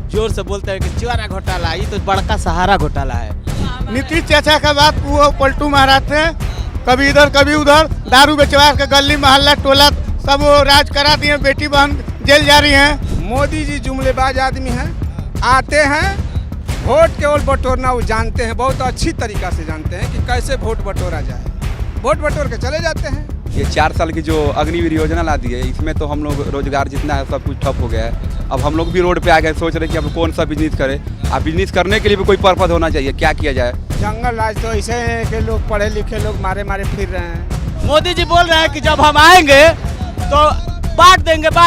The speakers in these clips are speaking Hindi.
जोर से बोलते हैं कि चिवारा घोटाला, ये तो बड़का सहारा घोटाला है। नीतीश चाचा का बात वो पलटू महाराज थे, कभी इधर कभी उधर, दारू बेचवा के गली मोहल्ला टोला सब वो राज करा दिए, बेटी बहन जेल जा रही हैं। मोदी जी जुमलेबाज आदमी हैं, आते हैं वोट केवल बटोरना वो जानते हैं, बहुत अच्छी तरीका से जानते हैं कि कैसे वोट बटोरा जाए, वोट बटोर के चले जाते हैं। ये 4 साल की जो अग्निवीर योजना ला दी है, इसमें तो हम लोग रोजगार जितना है सब कुछ ठप हो गया है। अब हम लोग भी रोड पे आ गए, सोच रहे कि अब कौन सा बिजनेस करें। अब बिजनेस करने के लिए भी कोई पर्पज होना चाहिए, क्या किया जाए। जंगल राज तो ऐसे हैं कि लोग पढ़े लिखे लोग मारे मारे फिर रहे हैं। मोदी जी बोल रहे हैं कि जब हम आएंगे तो बांट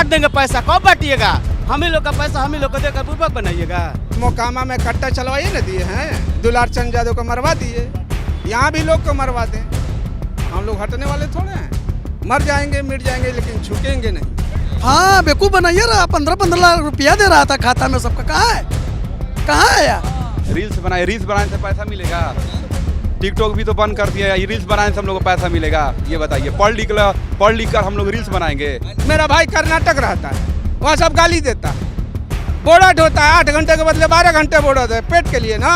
देंगे पैसा। कब बांटिएगा? हम ही लोग का पैसा हम ही लोग को देकर पूर्वक बनाइएगा। मोकामा में कट्टा चलवाइए न दिए हैं, दुलार चंद यादव को मरवा दिए, यहाँ भी लोग को मरवा दें। हम लोग हटने वाले थोड़े हैं, मर जाएंगे मिट जाएंगे लेकिन झुकेंगे नहीं। हाँ बेवकूफ़ बनाइए रहा, 15-15 लाख रुपया दे रहा था खाता में सबका, कहाँ है यार? रील्स बनाने से पैसा मिलेगा? टिकटॉक भी तो बंद कर दिया, ये रील्स बनाने से हम लोग को पैसा मिलेगा? ये बताइए, पढ़ लिख कर हम लोग रील्स बनाएंगे? मेरा भाई कर्नाटक रहता है, वहाँ सब गाली देता है, बोरा ढोता है, 8 घंटे के बदले 12 घंटे बोरा दे पेट के लिए ना।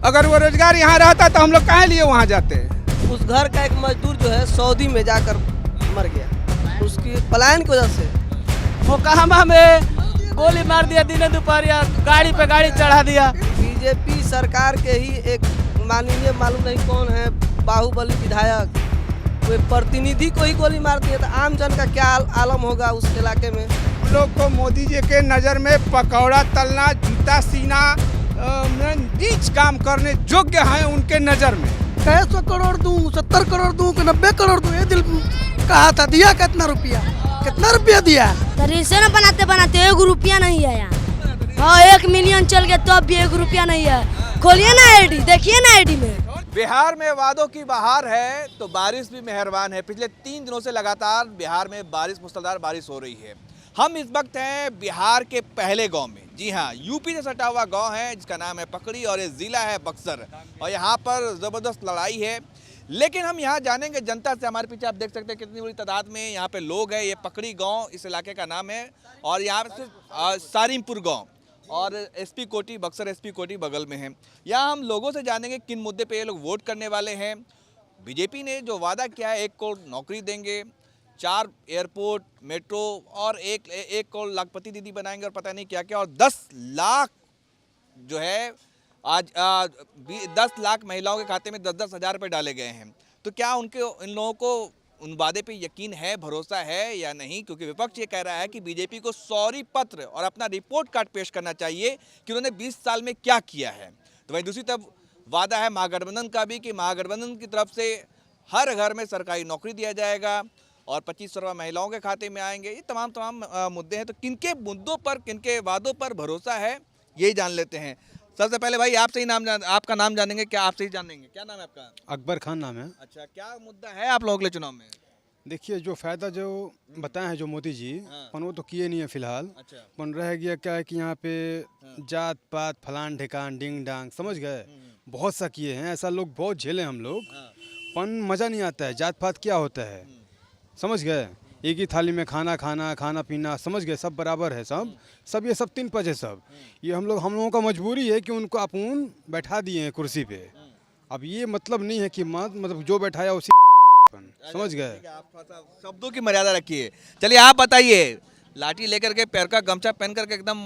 अगर वो रोजगार यहाँ रहता तो हम लोग काहे लिए वहाँ जाते। उस घर का एक मजदूर जो है सऊदी में जाकर मर गया, उसकी पलायन की वजह से। मोकामा में गोली मार दिया, दिन दोपहरिया गाड़ी पे गाड़ी चढ़ा दिया। बीजेपी सरकार के ही एक माननीय मालूम नहीं कौन है बाहुबली विधायक, वे प्रतिनिधि को ही गोली मार दिया, तो आम जन का क्या आलम होगा उस इलाके में। हम लोग को मोदी जी के नज़र में पकौड़ा तलना, जूता सीना नीच काम करने योग्य हैं उनके नज़र में। 100 करोड़ दूँ, 70 करोड़ दूँ कि 90 करोड़ दूँ, ये दिल कहा था। दिया कितना रुपया दिया? से न बनाते 1 रुपया नहीं है यहाँ। हाँ 1 मिलियन चल गया तो भी 1 रुपया नहीं है। खोलिए ना आईडी, देखिए ना आईडी में। बिहार में वादों की बहार है तो बारिश भी मेहरबान है। पिछले 3 दिनों से लगातार बिहार में मूसलाधार बारिश हो रही है। हम इस वक्त हैं बिहार के पहले गांव में। जी हाँ, यूपी से सटा हुआ गांव है जिसका नाम है पकड़ी और ये ज़िला है बक्सर, और यहाँ पर ज़बरदस्त लड़ाई है। लेकिन हम यहाँ जानेंगे जनता से। हमारे पीछे आप देख सकते हैं कितनी बड़ी तादाद में यहाँ पे लोग हैं। ये पकड़ी गाँव इस इलाके का नाम है, और यहाँ से सारिमपुर गाँव और एसपी कोटी, बक्सर एसपी कोटी बगल में है। यहाँ हम लोगों से जानेंगे किन मुद्दे पे ये लोग वोट करने वाले हैं। बीजेपी ने जो वादा किया है, 1 करोड़ नौकरी देंगे, 4 एयरपोर्ट, मेट्रो और 1 करोड़ लाखपति दीदी बनाएंगे और पता नहीं क्या क्या, और 10 लाख जो है आज 10 लाख महिलाओं के खाते में 10-10 हज़ार रुपये डाले गए हैं। तो क्या इन लोगों को उन वादे पे यकीन है, भरोसा है या नहीं? क्योंकि विपक्ष ये कह रहा है कि बीजेपी को सॉरी पत्र और अपना रिपोर्ट कार्ड पेश करना चाहिए कि उन्होंने 20 साल में क्या किया है। तो वहीं दूसरी तरफ वादा है महागठबंधन का भी कि महागठबंधन की तरफ से हर घर में सरकारी नौकरी दिया जाएगा और 2500 रुपये महिलाओं के खाते में आएंगे। ये तमाम मुद्दे हैं। तो किनके मुद्दों पर, किनके वादों पर भरोसा है, यही जान लेते हैं। सबसे पहले भाई आपसे ही आपका नाम जानेंगे। क्या आपसे ही जानेंगे, क्या नाम है आपका? अकबर खान नाम है। अच्छा, क्या मुद्दा है आप लोगों के लिए चुनाव में? देखिए, जो फ़ायदा जो बताए हैं जो मोदी जी, पर वो तो किए नहीं है फिलहाल। अच्छा। पर रह गया क्या है कि यहाँ पे जात पात फलान ढिकान डिंग डांग, समझ गए, बहुत सा किए हैं। ऐसा लोग बहुत झेले हम लोग, पर मज़ा नहीं आता है। जात पात क्या होता है, समझ गए, एक ही थाली में खाना पीना, समझ गए, सब बराबर है। सब ये सब 3 पज है सब। ये हम लोगों का मजबूरी है कि उनको अपन बैठा दिए हैं कुर्सी पे। अब ये मतलब नहीं है कि मतलब जो बैठाया उसी, समझ गए। शब्दों की मर्यादा रखिए। चलिए आप बताइए, लाठी लेकर के पैर का गमछा पहन करके एकदम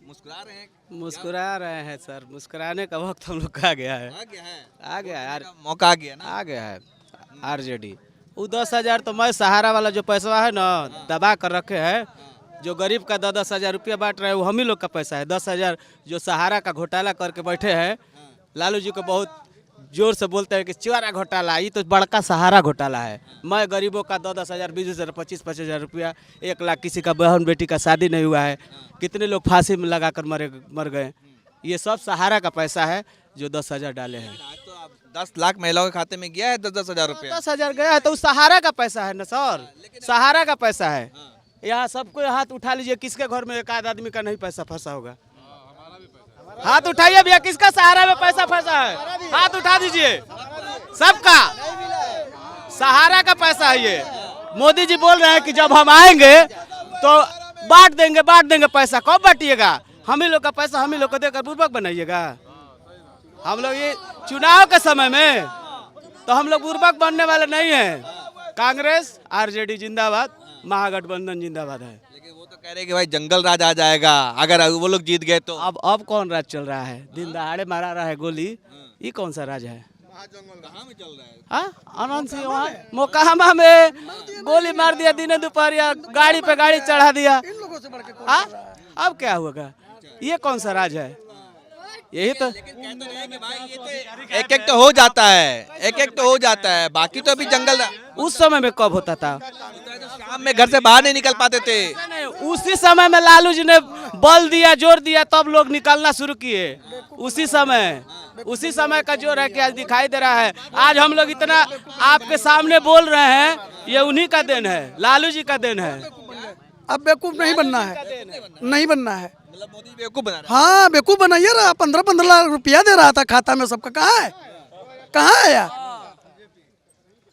मुस्कुरा रहे हैं। मुस्कुरा रहे हैं सर, मुस्कुराने का वक्त हम लोग का आ गया है। आ गया यार, मौका आ गया ना, आ गया है। आरजेडी वो 10,000 तो मैं सहारा वाला जो पैसा है ना दबा कर रखे हैं, जो गरीब का 10-10 हज़ार रुपया बांट रहे हैं, वो हम ही लोग का पैसा है। 10,000 जो सहारा का घोटाला करके बैठे हैं, लालू जी को बहुत जोर से बोलते हैं कि चिवारा घोटाला, ये तो बड़का सहारा घोटाला है। मैं गरीबों का 10-10 हज़ार, 20 हज़ार, 25-25 हज़ार रुपया, 1 लाख, किसी का बहन बेटी का शादी नहीं हुआ है, कितने लोग फांसी में लगा कर मर गए। ये सब सहारा का पैसा है जो 10,000 डाले हैं। 10 लाख महिलाओं के खाते में गया है 10-10 हज़ार रुपया। 10,000 गया है तो उस सहारा का पैसा है ना सर, सहारा का पैसा है। यहाँ सबको हाथ उठा लीजिए, किसके घर में 1 आध आदमी का नहीं पैसा फंसा होगा? हाथ उठाइए भैया, किसका सहारा में पैसा फंसा है? हाथ उठा दीजिए। सबका सहारा का पैसा है ये। मोदी जी बोल रहे हैं कि जब हम आएंगे तो बांट देंगे पैसा। कब बांटिएगा? हम ही लोग का पैसा हम ही लोग को देकर बुर्बक बनाइएगा। हम लोग ये चुनाव के समय में तो हम लोग बुर्बक बनने वाले नहीं हैं। कांग्रेस आरजेडी जिंदाबाद, महागठबंधन जिंदाबाद है। लेकिन वो तो कह रहे हैं कि भाई जंगल राज आ जाएगा अगर वो लोग जीत गए तो। अब कौन राज चल रहा है? दिन दहाड़े मारा रहा है गोली, ये कौन सा राज है? कहाँ में चल रहा है? हाँ, आनंद सिंह वहाँ मोकामा में गोली मार दिया, दिन दोपहरिया गाड़ी पे गाड़ी चढ़ा दिया। हाँ, अब क्या होगा? ये कौन सा राज है? यही तो एक एक तो हो जाता है, एक एक तो हो जाता है, बाकी तो अभी जंगल। उस समय में कब होता था? शाम में घर से बाहर नहीं निकल पाते थे। नहीं, उसी समय में लालू जी ने बल दिया, जोर दिया, तब लोग निकलना शुरू किए। उसी समय का जोर है कि आज दिखाई दे रहा है। आज हम लोग इतना आपके सामने बोल रहे हैं, ये उन्हीं का देन है, लालू जी का देन है। अब बेवकूफ नहीं बनना है, नहीं बनना है। मतलब मोदी बेवकूफ बना रहा हाँ बेवकूफ बनाइए रहा। 15-15 लाख रुपया दे रहा था खाता में सबका। कहाँ है, कहाँ है यार?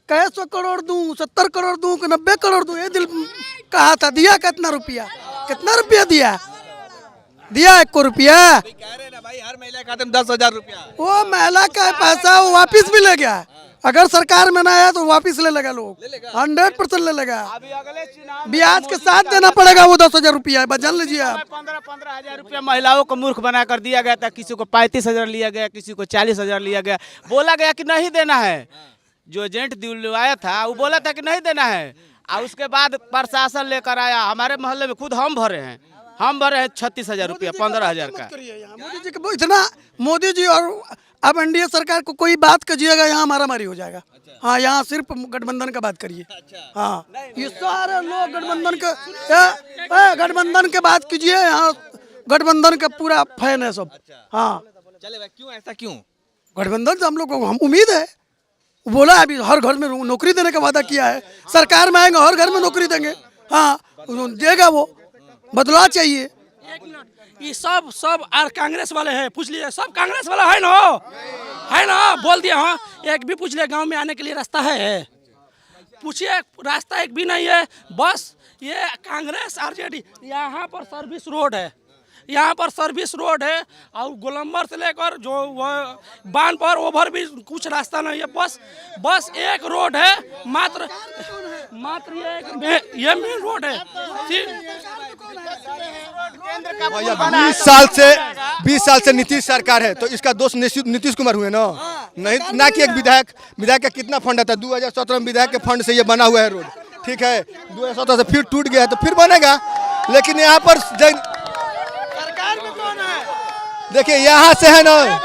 कहे 100 करोड़ दूं, 70 करोड़ दूं कि 90 करोड़ दूं, ये दिल कहा था। दिया कितना रुपया? कितना रुपया दिया? दिया 1 रुपया? कह रहे ना भाई, हर महिला के खाते में 10,000 रुपया। वो महिला का पैसा वो वापिस भी ले गया। अगर सरकार में ना आया तो वापिस ले लेगा लोग, 100% ले लेगा। ब्याज के साथ देना पड़ेगा वो 10,000 रुपया। जान लीजिए आप। 15-15 हजार रुपया महिलाओं को मूर्ख बनाकर दिया गया था। किसी को 35,000 लिया गया, किसी को 40,000 लिया गया। बोला गया कि नहीं देना है। जो एजेंट दिलवाया था वो बोला था कि नहीं देना है, और उसके बाद प्रशासन लेकर आया। हमारे मोहल्ले में खुद हम भरे हैं 36,000 रुपया, 15,000 का। मोदी जी के इतना, मोदी जी और अब एनडीए सरकार को कोई बात कीजिएगा यहाँ मारामारी हो जाएगा। हाँ, यहाँ सिर्फ गठबंधन का बात करिए। हाँ, ये सारे लोग गठबंधन के बात कीजिए। यहाँ गठबंधन का पूरा फैन है सब। हाँ, चले भाई, क्यों ऐसा क्यों? गठबंधन से हम लोग को हम उम्मीद है। बोला अभी हर घर में नौकरी देने का वादा किया है। सरकार में आएंगे हर घर में नौकरी देंगे। हाँ, देगा वो। बदलाव चाहिए। ये सब आर कांग्रेस वाले हैं, पूछ लीजिए। सब कांग्रेस वाला है ना, बोल दिया। हाँ, एक भी पूछ लिया गांव में आने के लिए रास्ता है? पूछिए, रास्ता एक भी नहीं है। बस ये कांग्रेस आरजेडी। यहाँ पर सर्विस रोड है, यहाँ पर सर्विस रोड है, और गोलंबर से लेकर जो बांध पर ओवर भी कुछ रास्ता नहीं है। बस एक रोड है, मात्र ये मेन रोड है। 20 साल से नीतीश सरकार है, तो इसका दोष नीतीश कुमार हुए ना? नहीं ना कि एक विधायक का कितना फंड आता है? 2017 में विधायक के फंड से ये बना हुआ है रोड। ठीक है, 2017 से फिर टूट गया है तो फिर बनेगा। लेकिन यहाँ पर सरकार में कौन है? देखिए यहाँ से है ना,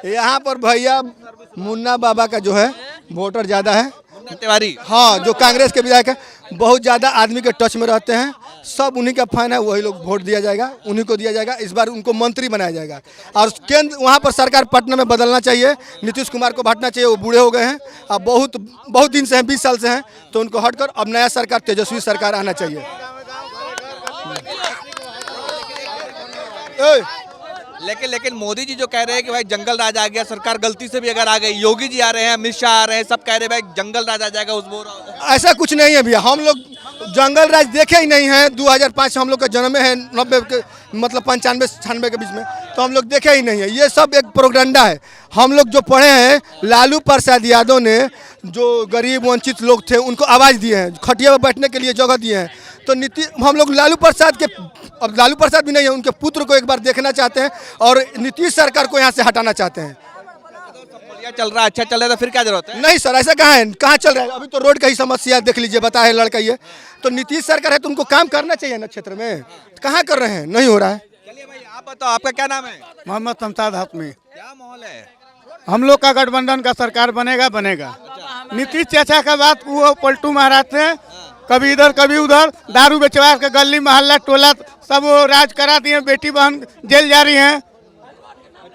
यहाँ पर भैया मुन्ना बाबा का जो है वोटर ज्यादा है। तिवारी, हाँ, जो कांग्रेस के विधायक है, बहुत ज़्यादा आदमी के टच में रहते हैं। सब उन्हीं का फैन है, वही लोग वोट दिया जाएगा, उन्हीं को दिया जाएगा। इस बार उनको मंत्री बनाया जाएगा। और केंद्र वहाँ पर सरकार पटना में बदलना चाहिए। नीतीश कुमार को हटना चाहिए, वो बूढ़े हो गए हैं। अब बहुत दिन से हैं, 20 साल से हैं, तो उनको हटकर अब नया सरकार, तेजस्वी सरकार आना चाहिए। लेकिन मोदी जी जो कह रहे हैं कि भाई जंगल राज आ गया, सरकार गलती से भी अगर आ गई, योगी जी आ रहे हैं, अमित शाह आ रहे हैं, सब कह रहे हैं भाई जंगल राज आ जाएगा, उस बोल रहा। ऐसा कुछ नहीं है भैया, हम लोग जंगल राज देखे ही नहीं है। 2005 हम लोग का जन्म है, 90 के मतलब 95-96 के बीच में, तो हम लोग देखे ही नहीं है। ये सब एक प्रोपेगेंडा है। हम लोग जो पढ़े हैं, लालू प्रसाद यादव ने जो गरीब वंचित लोग थे उनको आवाज़ दिए हैं, खटिया पर बैठने के लिए जगह दिए हैं। तो हम लोग लालू प्रसाद भी नहीं है, उनके पुत्र को एक बार देखना चाहते हैं और नीतीश सरकार को यहाँ से हटाना चाहते हैं। चल रहा है, अच्छा चल रहा है, तो फिर क्या जरूरत है? नहीं सर, ऐसा कहाँ है, कहाँ चल रहा है? अभी तो रोड का ही समस्या देख लीजिए, बता है लड़का ये। तो नीतीश सरकार है तो उनको काम करना चाहिए ना क्षेत्र में, कहाँ कर रहे हैं? नहीं हो रहा है। चलिए भाई, आप बताओ, आपका क्या नाम है? मोहम्मद तमताज हातमी। क्या माहौल है? हम लोग का गठबंधन का सरकार बनेगा। नीतीश चाचा का बात वो पलटू महाराज थे, कभी इधर कभी उधर, दारू बेचवा के गली मोहल्ला टोला सब वो राज करा दिए। बेटी बहन जेल जा रही हैं,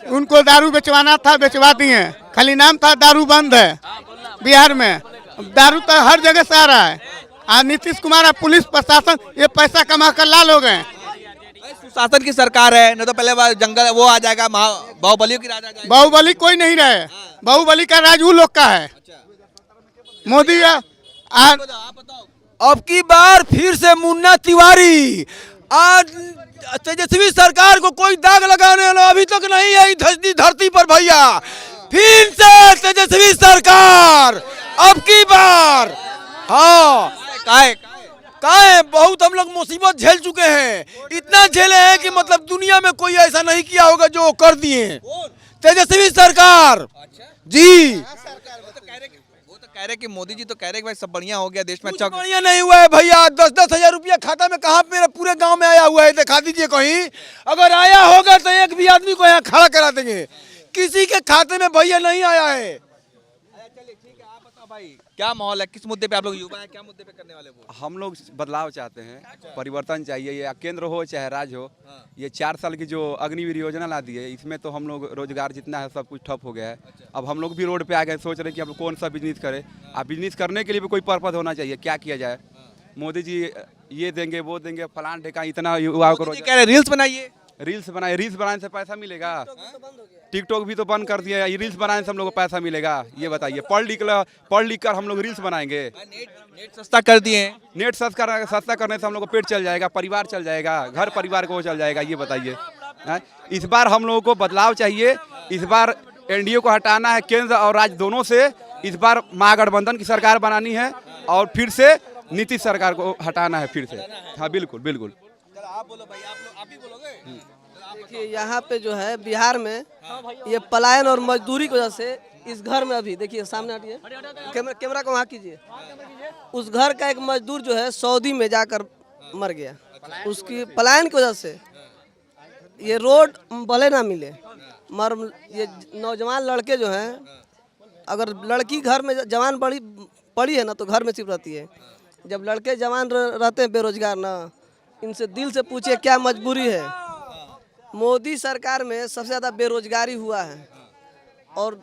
उनको दारू बेचवाना था, बेचवा दिए। खाली नाम था, दारू बंद है बिहार में। दारू तो हर जगह से आ रहा है। और नीतीश कुमार और पुलिस प्रशासन ये पैसा कमा कर लाल हो गए। शासन की सरकार है, नहीं तो पहले जंगल वो आ जाएगा, बाहुबली की राज आ जाएगा। बाहुबली कोई नहीं रहे, बाहुबली का राज वो लोग का है। मोदी अब की बार फिर से मुन्ना तिवारी आज तेजस्वी सरकार को कोई दाग लगाने वाला अभी तक नहीं आई धरती पर भैया। फिर से तेजस्वी सरकार अब की बार। हाँ काहे बहुत हम लोग मुसीबत झेल चुके हैं, इतना झेले हैं कि मतलब दुनिया में कोई ऐसा नहीं किया होगा जो कर दिए। तेजस्वी सरकार जी। वो तो कह रहे कि मोदी जी तो कह रहे कि भाई सब बढ़िया हो गया देश में। अच्छा बढ़िया नहीं हुआ है भैया। 10-10 हजार रुपया खाता में कहाँ मेरे पूरे गांव में आया हुआ है, दिखा दीजिए कहीं। अगर आया होगा तो एक भी आदमी को यहाँ खड़ा करा देंगे। किसी के खाते में भैया नहीं आया है। चलिए ठीक है, आप बताओ भाई क्या माहौल है, किस मुद्दे पे आप लोग युवा हैं, क्या मुद्दे पे करने वाले वो? हम लोग बदलाव चाहते हैं, परिवर्तन चाहिए, या केंद्र हो चाहे राज्य हो। ये 4 साल की जो अग्निवीर योजना ला दी है, इसमें तो हम लोग रोजगार जितना है सब कुछ ठप हो गया है। अब हम लोग भी रोड पे आ गए, सोच रहे कि अब कौन सा बिजनेस करें। अब बिजनेस करने के लिए भी कोई पर्पज होना चाहिए, क्या किया जाए। मोदी जी ये देंगे वो देंगे, फलान ढेका, इतना युवाओं को कह रहे रील्स बनाइए। रील्स बनाने से पैसा मिलेगा? टिकटॉक भी तो बंद कर दिया, ये रील्स बनाने से हम लोग को पैसा मिलेगा? ये बताइए, पढ़ लिख कर हम लोग रील्स बनाएंगे? नेट सस्ता कर दिए। नेट सस्ता करने से हम लोग को पेट चल जाएगा, परिवार चल जाएगा, घर परिवार को चल जाएगा? ये बताइए। इस बार हम लोगों को बदलाव चाहिए। इस बार एनडीए को हटाना है, केंद्र और राज्य दोनों से। इस बार महागठबंधन की सरकार बनानी है और फिर से नीतीश सरकार को हटाना है फिर से। हाँ बिल्कुल बिल्कुल। आप बोलो भाई, आप ही बोलोगे। देखिए यहाँ पे जो है बिहार में ये पलायन और मजदूरी की वजह से इस घर में अभी देखिए सामने हटिए, कैमरा को वहाँ कीजिए। उस घर का एक मजदूर जो है सऊदी में जाकर मर गया। उसकी पलायन की वजह से ये रोड भले ना मिले, मगर ये नौजवान लड़के जो हैं, अगर लड़की घर में जवान पड़ी है ना तो घर में सिर्फ रहती है। जब लड़के जवान रहते हैं बेरोजगार ना, इनसे दिल से पूछिए क्या मजबूरी है। मोदी सरकार में सबसे ज़्यादा बेरोजगारी हुआ है और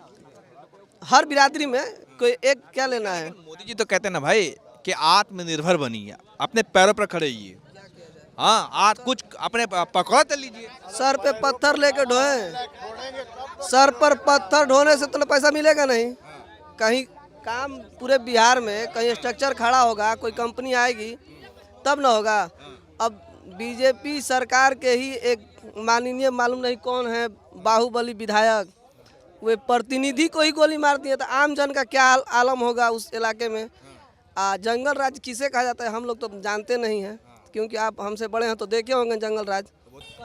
हर बिरादरी में कोई एक क्या लेना है। मोदी जी तो कहते हैं ना भाई कि आत्मनिर्भर बनिए, अपने पैरों पर खड़े रहिए। हाँ, आज कुछ अपने पकड़ा तो लीजिए। सर पे पत्थर लेके ढोए, सर पर पत्थर ढोने से तो पैसा मिलेगा नहीं। कहीं काम पूरे बिहार में कहीं स्ट्रक्चर खड़ा होगा, कोई कंपनी आएगी तब ना होगा। अब बीजेपी सरकार के ही एक माननीय मालूम नहीं कौन है बाहुबली विधायक, वे प्रतिनिधि को ही गोली मार दिए तो आम जन का क्या आलम होगा उस इलाके में। जंगल राज किसे कहा जाता है हम लोग तो जानते नहीं हैं, क्योंकि आप हमसे बड़े हैं तो देखे होंगे जंगल राज।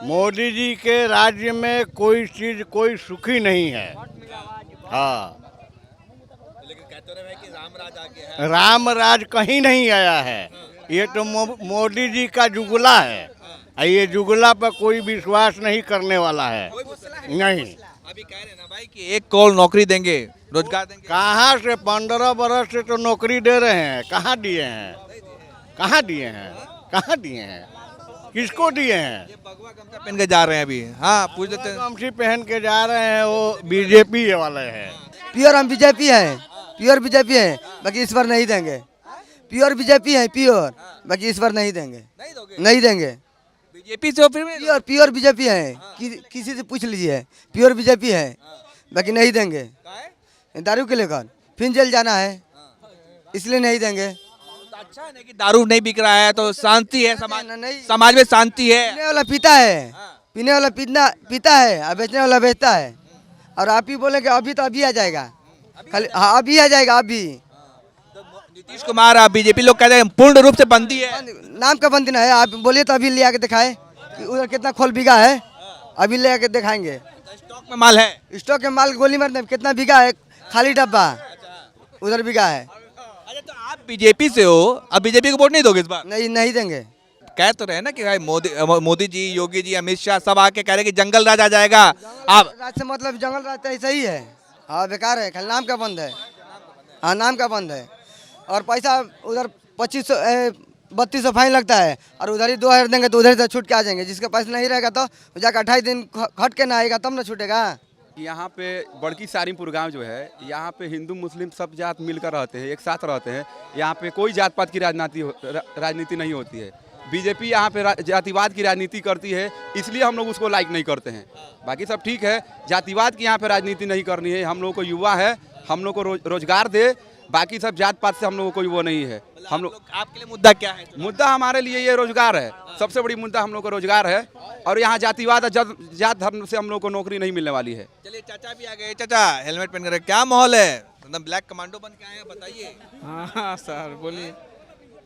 मोदी जी के राज्य में कोई चीज कोई सुखी नहीं है। हाँ, लेकिन कहते रहे कि राम राज आ गया है। राम राज कहीं नहीं आया है, ये तो मोदी जी का जुगला है। ये जुगला पर कोई विश्वास नहीं करने वाला है। नहीं, अभी कह रहे ना भाई कि 1 करोड़ नौकरी देंगे, रोजगार देंगे। कहाँ से 15 बरस से तो नौकरी दे रहे हैं, कहाँ दिए हैं? कहाँ दिए हैं? कहाँ दिए हैं? किसको दिए हैं? ये भगवा गमछा पहन के जा रहे हैं अभी। हाँ, पूछ लेते हैं। गमछी पहन के जा रहे हैं, वो बीजेपी वाले हैं। प्योर हम बीजेपी है, प्योर बीजेपी है, बाकी इस बार नहीं देंगे। प्योर बीजेपी है, प्योर, बाकी इस बार नहीं देंगे। नहीं देंगे बीजेपी से फिर प्योर बीजेपी है। किसी से पूछ लीजिए, प्योर बीजेपी है, बाकी नहीं देंगे। दारू के लेकर फिर जेल जाना है, इसलिए नहीं देंगे। अच्छा है कि दारू नहीं बिक रहा है तो शांति है, समाज में शांति है। पीने वाला पीता है, पीने वाला पीता है और बेचने वाला बेचता है। और आप ही बोले कि अभी तो अभी आ जाएगा, खाली हाँ अभी आ जाएगा। अभी नीतीश कुमार बीजेपी लोग कहते हैं पूर्ण रूप से बंदी है। नाम का बंदी ना है, आप बोलिए तो अभी ले आके दिखाए कि उधर कितना खोल बिगा है, अभी ले आके दिखाएंगे। स्टॉक में माल है, स्टॉक के माल गोली मारने कितना बिगा है, खाली डब्बा उधर बिगा है। अच्छा तो आप बीजेपी से हो, अब बीजेपी को वोट नहीं दोगे इस बार? नहीं देंगे। कह तो रहे ना कि भाई मोदी जी, योगी जी, अमित शाह सब आके कह रहे कि जंगल राज आ जाएगा। आप राज से मतलब जंगल राज तो ऐसा ही है। हाँ बेकार है, खाली नाम का बंद है। हाँ नाम का बंद है और पैसा उधर 3200 फाइन लगता है और उधर ही 2000 देंगे तो उधर से छूट के आ जाएंगे। जिसका पैसा नहीं रहेगा तो जाकर 28 दिन हट के ना आएगा तब ना छूटेगा। यहाँ पे बड़की सारिमपुर गांव जो है, यहाँ पे हिंदू मुस्लिम सब जात मिलकर रहते हैं, एक साथ रहते हैं। यहाँ पे कोई जात पात की राजनीति नहीं होती है। बीजेपी यहाँ पे जातिवाद की राजनीति करती है, इसलिए हम लोग उसको लाइक नहीं करते हैं। बाकी सब ठीक है, जातिवाद की यहाँ पे राजनीति नहीं करनी है। हम लोग को युवा है, हम लोग को रोजगार दे, बाकी सब जात पात से हम लोगों को कोई वो नहीं है। हम लोग आपके लिए मुद्दा क्या है? मुद्दा हमारे लिए ये रोजगार है, सबसे बड़ी मुद्दा हम लोग का रोजगार है। और यहाँ जातिवाद जात धर्म से हम लोग को नौकरी नहीं मिलने वाली है। चलिए चाचा भी आ गए। चाचा हेलमेट पहन कर, क्या माहौल है? एकदम ब्लैक कमांडो बन के आए हैं, बताइए। हाँ सर बोलिए।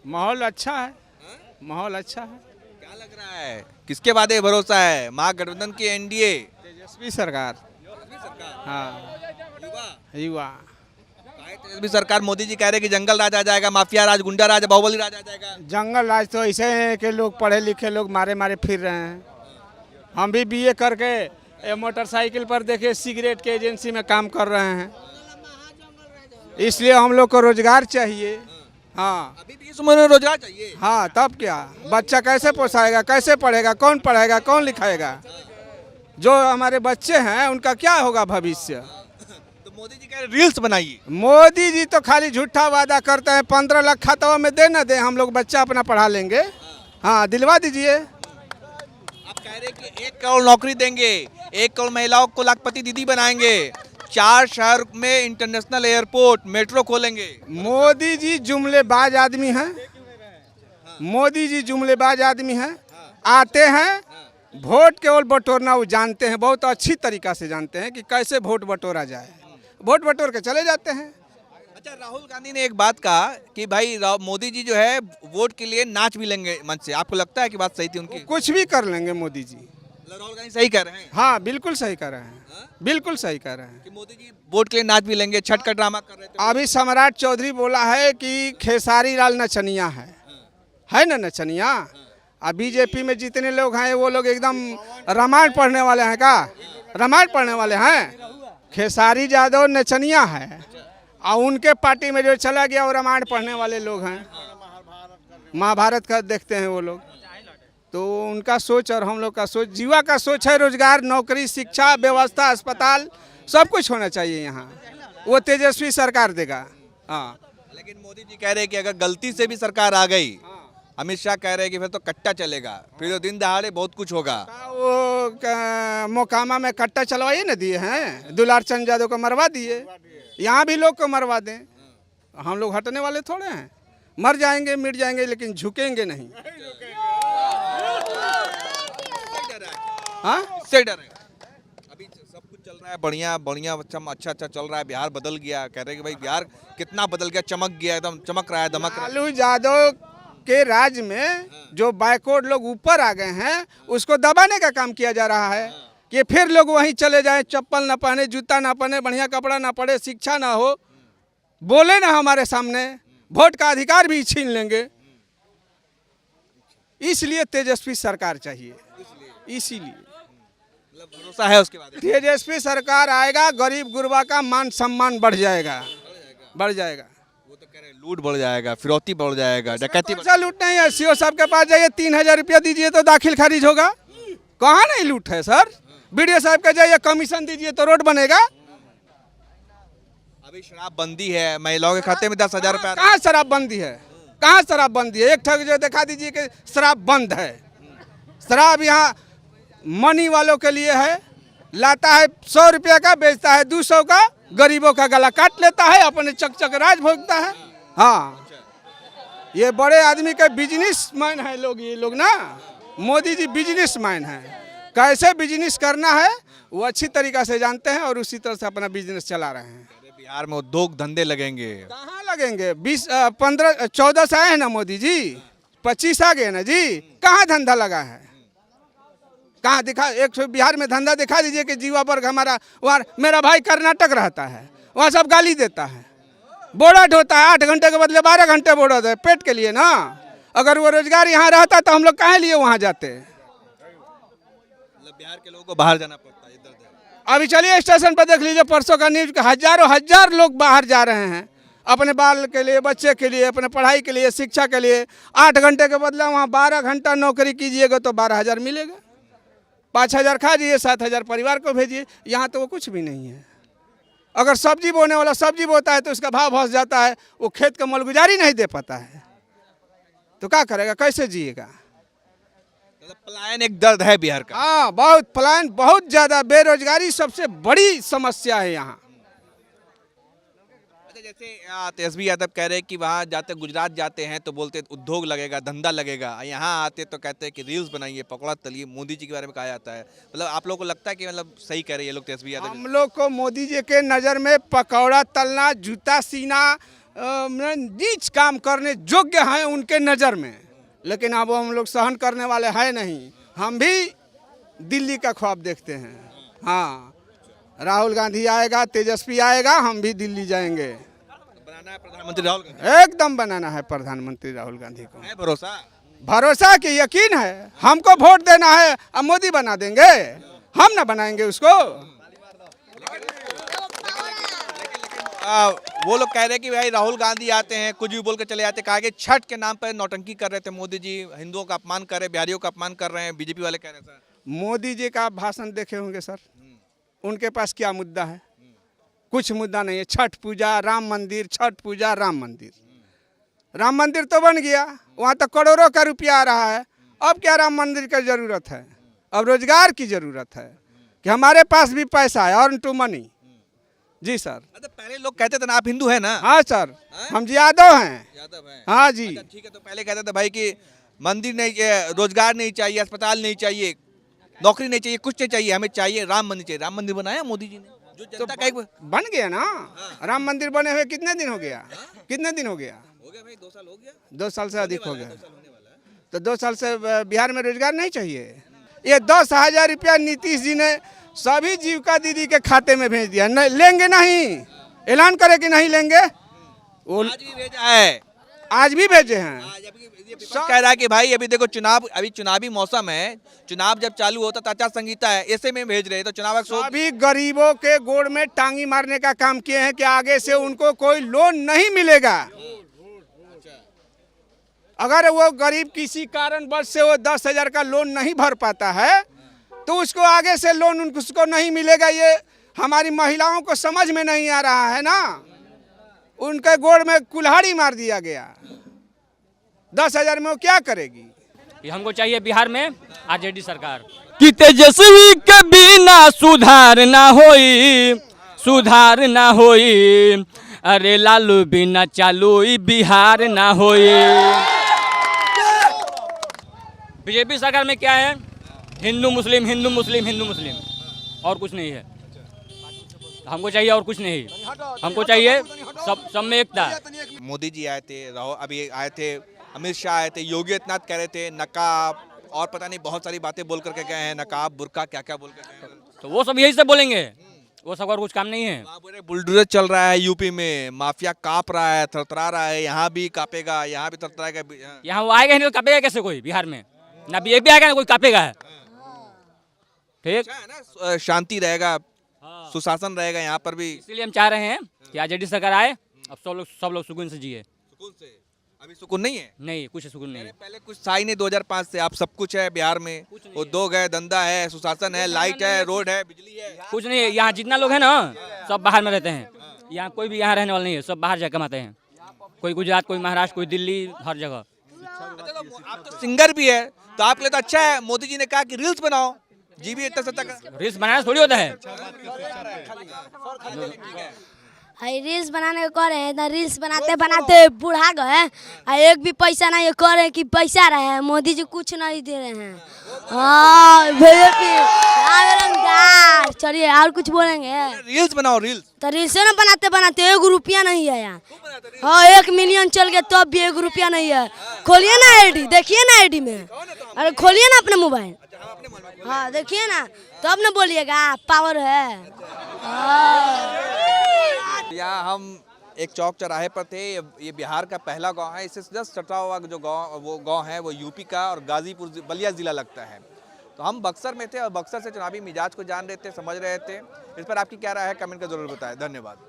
माहौल अच्छा है, माहौल अच्छा है। क्या लग रहा है, किसके वादे भरोसा है? महागठबंधन की एनडीए? तेजस्वी सरकार। हाँ युवा। तेजस्वी सरकार, मोदी जी कह रहे हैं कि जंगल राज आ जाएगा, माफिया राज, गुंडा राज, बाहुबली राज आ जाएगा। जंगल राज तो ऐसे है कि लोग पढ़े लिखे लोग मारे मारे फिर रहे हैं। हम भी बीए करके मोटरसाइकिल पर देखे सिगरेट के एजेंसी में काम कर रहे हैं, इसलिए हम लोग को रोजगार चाहिए। हाँ अभी भी इस उम्र में रोजगार चाहिए। हाँ तब क्या, बच्चा कैसे पोसाएगा, कैसे पढ़ेगा, कौन लिखाएगा? जो हमारे बच्चे हैं उनका क्या होगा भविष्य? तो मोदी जी कह रहे रील्स बनाइए। मोदी जी तो खाली झूठा वादा करते हैं। 15 लाख खाताओं में दे न दे, हम लोग बच्चा अपना पढ़ा लेंगे। हाँ दिलवा दीजिए। आप कह रहे हैं कि 1 करोड़ नौकरी देंगे, 1 करोड़ महिलाओं को लाखपति दीदी बनाएंगे, 4 शहर में इंटरनेशनल एयरपोर्ट, मेट्रो खोलेंगे। मोदी जी जुमलेबाज आदमी हैं। मोदी जी जुमलेबाज आदमी हैं। आते हैं वोट केवल बटोरना वो जानते हैं, बहुत अच्छी तरीका से जानते हैं कि कैसे वोट बटोरा जाए। वोट बटोर के चले जाते हैं। अच्छा, राहुल गांधी ने एक बात कहा कि भाई मोदी जी जो है वोट के लिए नाच भी लेंगे मंच से। आपको लगता है कि बात सही थी उनकी? कुछ भी कर लेंगे मोदी जी। राहुल गांधी सही कह रहे हैं? हाँ बिल्कुल सही कह रहे हैं, बिल्कुल सही कह रहे हैं कि मोदी जी वोट के लिए नाच भी लेंगे, छठ का ड्रामा कर रहे थे। अभी सम्राट चौधरी बोला है कि खेसारी लाल नचनिया है ना नचनिया। अब बीजेपी में जितने लोग हैं वो लोग एकदम रामायण पढ़ने वाले हैं। का रामायण पढ़ने वाले हैं? खेसारी यादव नचनिया है और उनके पार्टी में जो चला गया वो रामायण पढ़ने वाले लोग हैं, महाभारत का देखते हैं वो लोग। तो उनका सोच और हम लोग का सोच, जीवा का सोच है रोजगार, नौकरी, शिक्षा व्यवस्था, अस्पताल सब कुछ होना चाहिए यहाँ। वो तेजस्वी सरकार देगा। हाँ लेकिन मोदी जी कह रहे हैं कि अगर गलती से भी सरकार आ गई, अमित शाह कह रहे हैं कि फिर तो कट्टा चलेगा, फिर तो दिन दहाड़े बहुत कुछ होगा। वो मोकामा में कट्टा चलवाइए ना दिए हैं, दुलार चंद यादव को मरवा दिए, यहाँ भी लोग को मरवा दें। हम लोग हटने वाले थोड़े हैं। मर जाएंगे मिट जाएंगे लेकिन झुकेंगे नहीं। हाँ से डर है। अभी सब कुछ चल रहा है बढ़िया बढ़िया, अच्छा चल रहा है। बिहार बदल गया, कह रहे हैं कि भाई बिहार कितना बदल गया, चमक गया, एकदम चमक रहा है, दमक रहा है। लालू यादव के राज में जो बैकवर्ड लोग ऊपर आ गए हैं उसको दबाने का काम किया जा रहा है कि फिर लोग वहीं चले जाएं, चप्पल ना पहने, जूता ना पहने, बढ़िया कपड़ा ना पड़े, शिक्षा ना हो, बोले ना हमारे सामने, वोट का अधिकार भी छीन लेंगे। इसलिए तेजस्वी सरकार चाहिए। इसीलिए भरोसा है उसके बाद तेजस्वी सरकार आएगा, गरीब गुरबा का मान सम्मान बढ़ जाएगा, बढ़ जाएगा। वो तो कह रहे हैं लूट बढ़ जाएगा, फिरौती बढ़ जाएगा, डकैती बढ़। पैसा लूट नहीं है। सीओ साहब के पास जाइए, 3000 रुपया दीजिए तो दाखिल खारिज होगा। कहाँ नहीं लूट है सर? बीडीओ साहब के जाइए, कमीशन दीजिए तो रोड बनेगा। अभी शराबबंदी है, महिलाओं के खाते में 10,000 रुपया। कहाँ शराबबंदी है? कहाँ शराबबंदी है? एक ठग जो दिखा दीजिए कि शराब बंद है। शराब यहाँ मनी वालों के लिए है, लाता है 100 रुपया का, बेचता है 200 का, गरीबों का गला काट लेता है, अपने चक राज भोगता है। हाँ ये बड़े आदमी के बिजनेसमैन है लोग, ये लोग ना। मोदी जी बिजनेसमैन है, कैसे बिजनेस करना है वो अच्छी तरीका से जानते हैं और उसी तरह से अपना बिजनेस चला रहे हैं। बिहार में उद्योग धंधे लगेंगे। कहाँ लगेंगे? 14 से आए हैं ना मोदी जी, 25 आ गए ना जी। कहाँ धंधा लगा है? कहाँ दिखा? एक बिहार में धंधा दिखा दीजिए कि जीवा वर्ग हमारा। वहाँ मेरा भाई कर्नाटक रहता है, वहाँ सब गाली देता है, बोरा ढोता है, 8 घंटे के बदले 12 घंटे बोरा दे, पेट के लिए ना। अगर वो रोजगार यहाँ रहता तो हम लोग काहे लिए वहाँ जाते? बिहार के लोगों को बाहर जाना पड़ता है, इधर उधर। अभी चलिए स्टेशन पर देख लीजिए, परसों का न्यूज, हजार लोग बाहर जा रहे हैं अपने बाल के लिए, बच्चे के लिए, अपने पढ़ाई के लिए, शिक्षा के लिए। 8 घंटे के बदले वहाँ 12 घंटा नौकरी कीजिएगा तो 12,000 मिलेगा। 5,000 खा जाइए, 7,000 परिवार को भेजिए। यहाँ तो वो कुछ भी नहीं है। अगर सब्जी बोने वाला सब्जी बोता है तो उसका भाव फंस जाता है, वो खेत का मालगुजारी नहीं दे पाता है, तो क्या करेगा, कैसे जिएगा? पलायन एक दर्द है बिहार का। हाँ बहुत पलायन, बहुत ज्यादा। बेरोजगारी सबसे बड़ी समस्या है यहाँ। जैसे तेजस्वी यादव कह रहे हैं कि वहाँ जाते गुजरात जाते हैं तो बोलते उद्योग लगेगा, धंधा लगेगा, यहाँ आते तो कहते हैं कि रील्स बनाइए, पकौड़ा तलिए। मोदी जी के बारे में कहा जाता है, मतलब आप लोगों को लगता है कि मतलब सही कह रहे हैं ये लोग तेजस्वी यादव? हम लोग को मोदी जी के नज़र में पकौड़ा तलना, जूता सीना, नीच काम करने योग्य हैं उनके नज़र में, लेकिन अब हम लोग सहन करने वाले हैं नहीं। हम भी दिल्ली का ख्वाब देखते हैं। हाँ, राहुल गांधी आएगा, तेजस्वी आएगा, हम भी दिल्ली जाएंगे। बनाना है प्रधानमंत्री राहुल गांधी? एकदम बनाना है प्रधानमंत्री राहुल गांधी को। है भरोसा? भरोसा के यकीन है। हमको वोट देना है, अब मोदी बना देंगे, हम ना बनाएंगे उसको। वो लोग कह रहे हैं कि भाई राहुल गांधी आते हैं कुछ भी बोल के चले जाते हैं। कहा कि छठ के नाम पर नौटंकी कर रहे थे मोदी जी, हिंदुओं का अपमान कर रहे, बिहारियों का अपमान कर रहे हैं, बीजेपी वाले कह रहे हैं। सर मोदी जी का भाषण देखे होंगे सर, उनके पास क्या मुद्दा है? कुछ मुद्दा नहीं है। छठ पूजा, राम मंदिर, छठ पूजा, राम मंदिर। राम मंदिर तो बन गया, वहाँ तो करोड़ों का रुपया आ रहा है। अब क्या राम मंदिर की ज़रूरत है? अब रोजगार की ज़रूरत है कि हमारे पास भी पैसा है, अर्न टू मनी। जी सर। मतलब पहले लोग कहते थे ना आप हिंदू हैं ना? हाँ सर, हम जी यादव हैं। यादव हैं? हाँ जी। ठीक है, तो पहले कहते थे भाई कि मंदिर नहीं, रोजगार नहीं चाहिए, अस्पताल नहीं चाहिए, नौकरी नहीं चाहिए, कुछ नहीं चाहिए, हमें चाहिए राम मंदिर चाहिए। राम मंदिर बनाया मोदी जी ने, जो जनता का एक बन गया ना। राम मंदिर बने हुए कितने दिन हो गया? कितने दिन हो गया? हो गया भाई, 2 साल हो गया। 2 साल से अधिक हो गया। तो 2 साल से बिहार में रोजगार नहीं चाहिए? ये 10,000 रुपया नीतीश जी ने सभी जीविका दीदी के खाते में भेज दिया। नहीं लेंगे, नहीं ऐलान करे कि नहीं लेंगे। वो आज भी भेजा है, आज भी भेजे हैं। कह रहा है कि भाई अभी देखो चुनाव, अभी चुनावी मौसम है, चुनाव जब चालू होता तो आचार संहिता है, ऐसे में भेज रहे तो चुनाव अभी गरीबों के गोड़ में टांगी मारने का काम किए हैं कि आगे से उनको कोई लोन नहीं मिलेगा। अगर वो गरीब किसी कारणवश से वो 10,000 का लोन नहीं भर पाता है तो उसको आगे से लोन उसको नहीं मिलेगा। ये हमारी महिलाओं को समझ में नहीं आ रहा है ना। उनके गोड़ में कुल्हाड़ी मार दिया गया। 10,000 में वो क्या करेगी? हमको चाहिए बिहार में आरजेडी सरकार कि तेजस्वी के बिना सुधार ना होई, सुधार ना होई। अरे लालू बिना चालू बिहार ना होई। बीजेपी सरकार में क्या है? हिंदू मुस्लिम, हिंदू मुस्लिम, हिंदू मुस्लिम, और कुछ नहीं है। हमको चाहिए और कुछ नहीं, हमको चाहिए सब में एकता। मोदी जी आए थे, अभी आए थे, अमित शाह आए थे, योगी आदित्यनाथ कह रहे थे नकाब और पता नहीं बहुत सारी बातें बोल करके गए हैं, नकाब बुर्का क्या क्या बोल के गए हैं। तो वो सब यही सब बोलेंगे, वो सब और कुछ काम नहीं है। बुलडोजर चल रहा है यूपी में, माफिया कांप रहा है, थरथरा रहा है, यहाँ भी कांपेगा, यहाँ भी थरथराएगा। यहाँ वो आएगा नहीं तो कांपेगा कैसे कोई? बिहार में ना बीजेपी आएगा ना कोई कांपेगा। ठीक है ना, शांति रहेगा, सुशासन रहेगा यहाँ पर भी। इसीलिए हम चाह रहे हैं कि आरजेडी सरकार आए, अब सब लोग सुकून से जिए। सुकून से? अभी सुकून नहीं है? नहीं, कुछ सुकून नहीं है। पहले कुछ था ही नहीं 2005 से। आप सब कुछ है बिहार में, उद्योग है, धंधा है, सुशासन है, लाइट है, रोड है, बिजली है। कुछ नहीं है। यहाँ जितना लोग है ना सब बाहर में रहते हैं। यहाँ कोई भी यहाँ रहने वाला नहीं है, सब बाहर जाकर कमाते हैं। कोई गुजरात, कोई महाराष्ट्र, कोई दिल्ली, हर जगह। आप तो सिंगर भी है तो आपके लिए तो अच्छा है। मोदी जी ने कहा कि रील्स बनाओ, जी भी इतना सत्ता का रील्स बनाना थोड़ी होता है। रील्स बनाने को कह रहे हैं, रील्स बनाते बनाते बुढ़ा गए, एक भी पैसा नहीं कह रहे कि पैसा रहे। मोदी जी कुछ नहीं दे रहे हैं। हाँ चलिए और कुछ बोलेंगे? रील्स बनाओ, रील्स तो रील्स ना बनाते बनाते 1 रुपया नहीं आया। हाँ 1 मिलियन चल गया तब भी 1 रुपया नहीं है। खोलिए ना आईडी, देखिए ना आईडी में, अरे खोलिए ना अपने मोबाइल। हाँ देखिए ना, तब ना बोलिएगा पावर है। यहाँ हम एक चौक चौराहे पर थे। ये बिहार का पहला गांव है, इससे जस्ट सटा हुआ जो गांव है वो यूपी का और गाजीपुर बलिया जिला लगता है। तो हम बक्सर में थे और बक्सर से चुनावी मिजाज को जान रहे थे, समझ रहे थे। इस पर आपकी क्या राय है, कमेंट कर जरूर बताएं। धन्यवाद।